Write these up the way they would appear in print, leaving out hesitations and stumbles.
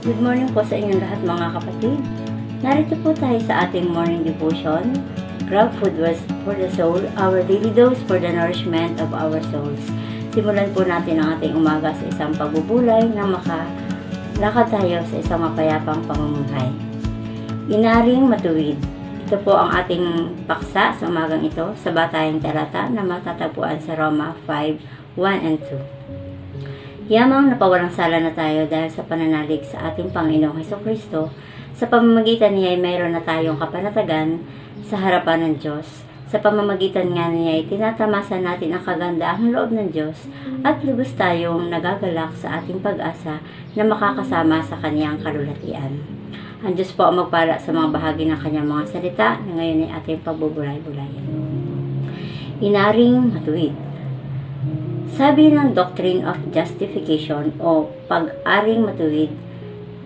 Good morning po sa inyong lahat mga kapatid. Narito po tayo sa ating morning devotion. Grab food was for the soul, our daily dose for the nourishment of our souls. Simulan po natin ang ating umaga sa isang pagbubulay na makalakad tayo sa isang mapayapang pamumuhay. Inaring matuwid. Ito po ang ating paksa sa umagang ito sa batayang talata na matatagpuan sa Roma 5:1 and 2. Yamang napawalang sala na tayo dahil sa pananalig sa ating Panginoong Hesukristo. Sa pamamagitan niya ay mayroon na tayong kapanatagan sa harapan ng Diyos. Sa pamamagitan nga niya ay tinatamasa natin ang kagandaang loob ng Diyos at lubos tayong nagagalak sa ating pag-asa na makakasama sa Kanyang kalulatian. Ang Diyos po ang magpala sa mga bahagi ng Kanyang mga salita na ngayon ay ating pagbubulay-bulayan. Inaring matuwid. Sabi ng Doctrine of Justification o pag-aring matuwid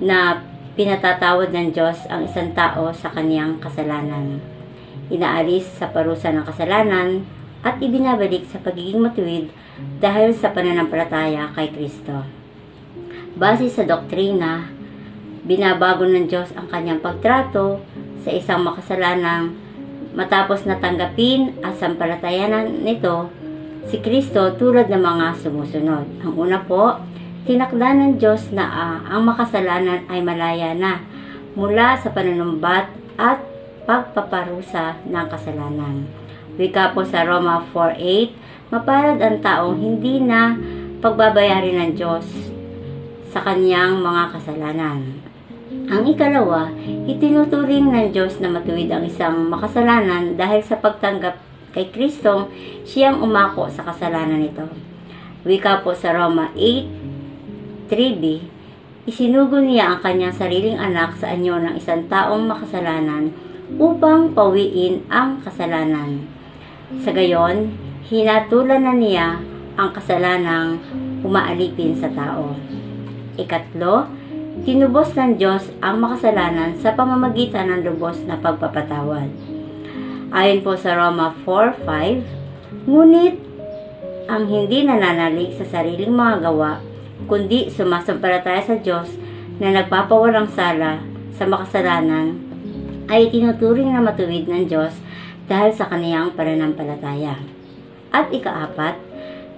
na pinatatawad ng Diyos ang isang tao sa kaniyang kasalanan. Inaalis sa parusa ng kasalanan at ibinabalik sa pagiging matuwid dahil sa pananampalataya kay Kristo. Base sa doktrina, binabago ng Diyos ang kanyang pagtrato sa isang makasalanang matapos na tanggapin at sampalatayanan nito si Kristo tulad ng mga sumusunod. Ang una po, tinakda ng Diyos na ang makasalanan ay malaya na mula sa panunumbat at pagpaparusa ng kasalanan. Wika po sa Roma 4:8, mapalad ang taong hindi na pagbabayarin ng Diyos sa kanyang mga kasalanan. Ang ikalawa, itinuturing ng Diyos na matuwid ang isang makasalanan dahil sa pagtanggap kay Kristong siyang umako sa kasalanan nito. Wika po sa Roma 8:3b, isinugo niya ang kanyang sariling anak sa anyo ng isang taong makasalanan upang pawiin ang kasalanan. Sa gayon, hinatulan na niya ang kasalanang umaalipin sa tao. Ikatlo, tinubos ng Diyos ang makasalanan sa pamamagitan ng lubos na pagpapatawad. Ayon po sa Roma 4:5, ngunit ang hindi nananalig sa sariling mga gawa, kundi sumasampalataya sa Diyos na nagpapawalang sala sa makasalanan, ay tinuturing na matuwid ng Diyos dahil sa kaniyang pananampalataya. At ikaapat,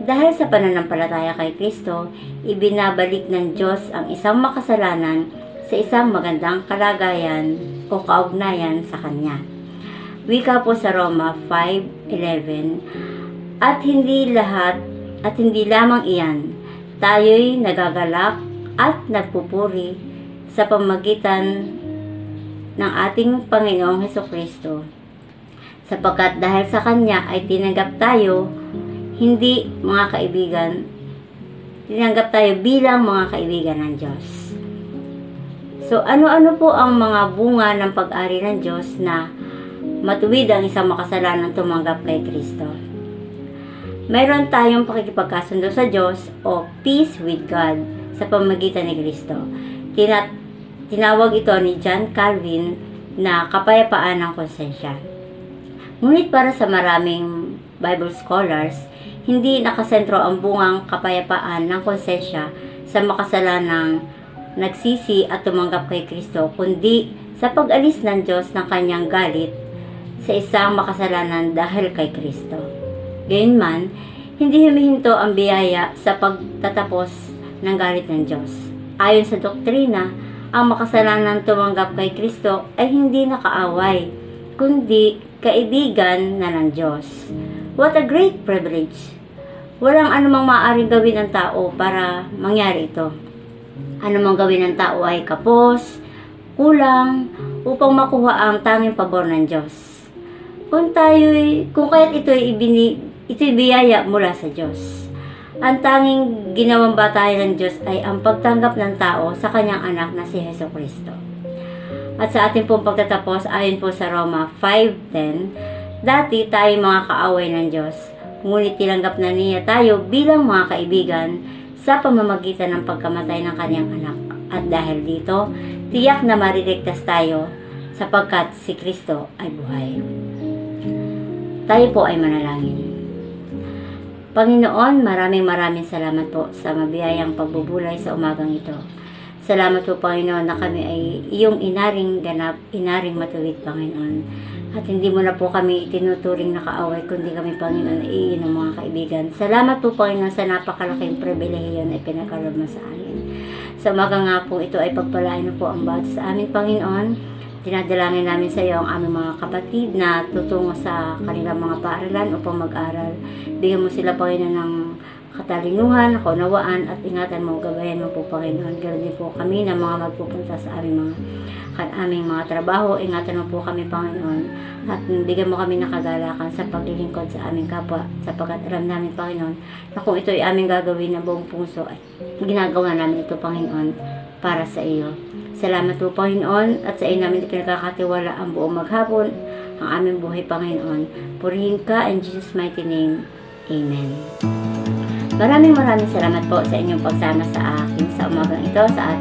dahil sa pananampalataya kay Kristo, ibinabalik ng Diyos ang isang makasalanan sa isang magandang kalagayan o kaugnayan sa Kanya. Wika po sa Roma 5:11, at hindi lamang iyan, tayo'y nagagalak at nagpupuri sa pamagitan ng ating Panginoong Hesukristo, sapagkat dahil sa Kanya ay tinanggap tayo bilang mga kaibigan ng Diyos. So, ano-ano po ang mga bunga ng pag-ari ng Diyos na matuwid ang isang makasalanang tumanggap kay Kristo? Mayroon tayong pakikipagkasundo sa Diyos o peace with God sa pamamagitan ni Kristo. Tinawag ito ni John Calvin na kapayapaan ng konsensya. Ngunit para sa maraming Bible scholars, hindi nakasentro ang bungang kapayapaan ng konsensya sa makasalanang nagsisi at tumanggap kay Kristo, kundi sa pag-alis ng Diyos ng kanyang galit sa isang makasalanan dahil kay Kristo. Gayunman, hindi humihinto ang biyaya sa pagtatapos ng galit ng Diyos. Ayon sa doktrina, ang makasalanang tumanggap kay Kristo ay hindi nakaaway, kundi kaibigan na ng Diyos. What a great privilege! Walang anumang maaaring gawin ng tao para mangyari ito. Anumang gawin ng tao ay kapos, kulang, upang makuha ang tanging pabor ng Diyos. Kung kaya't ito'y biyaya mula sa Diyos. Ang tanging ginawang batayan ng Diyos ay ang pagtanggap ng tao sa kanyang anak na si Hesukristo. At sa ating pong pagtatapos, ayon po sa Roma 5:10, dati tayo mga kaaway ng Diyos, ngunit tinanggap na niya tayo bilang mga kaibigan sa pamamagitan ng pagkamatay ng kanyang anak. At dahil dito, tiyak na mariligtas tayo sapagkat si Kristo ay buhay. Tayo po ay manalangin. Panginoon, maraming salamat po sa mabiyayang pagbubulay sa umagang ito. Salamat po, Panginoon, na kami ay iyong inaring matuwid, Panginoon. At hindi mo na po kami itinuturing na kaaway, kundi kami, Panginoon, ay iyon ang mga kaibigan. Salamat po, Panginoon, sa napakalaking pribilehiyo na ipinagkaloob mo sa amin. Sa umaga nga po ito ay pagpalain mo po ang bawat sa amin, Panginoon. Dinadalangin namin sa iyo ang aming mga kapatid na tutungo sa kanilang mga paaralan upang mag-aral. Bigyan mo sila, Panginoon, ng katalinuhan, kaunawaan, at ingatan mo, gabayan mo po, Panginoon. Ganoon din po kami na mga magpupunta sa aming mga trabaho. Ingatan mo po kami, Panginoon, at bigyan mo kami ng kagalakan sa paglilingkod sa aming kapwa, sapagkat alam namin, Panginoon, na kung ito ay aming gagawin na buong puso, ay ginagawa namin ito, Panginoon, para sa iyo. Salamat po, Panginoon, at sa iyo namin pinagkakatiwala ang buong maghapon, ang aming buhay, Panginoon. Purihin ka in Jesus' mighty name. Amen. Maraming salamat po sa inyong pagsama sa akin sa umagang ito, sa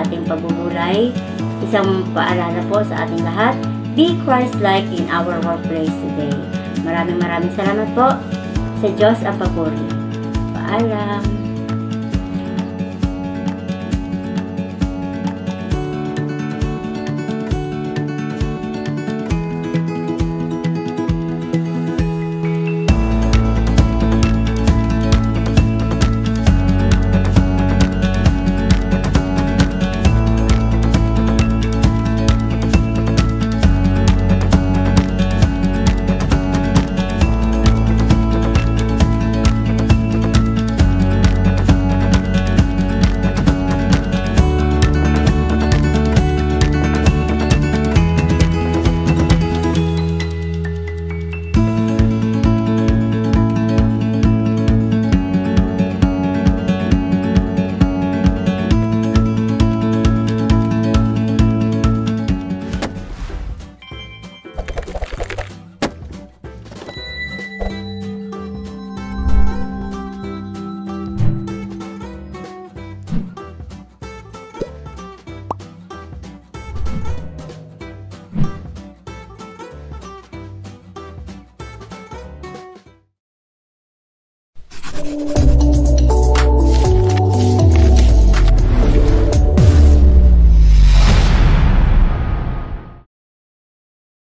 ating pagbubulay. Isang paalala po sa ating lahat, be Christ-like in our workplace today. Maraming salamat po. Sa Diyos ang papuri. Paalam.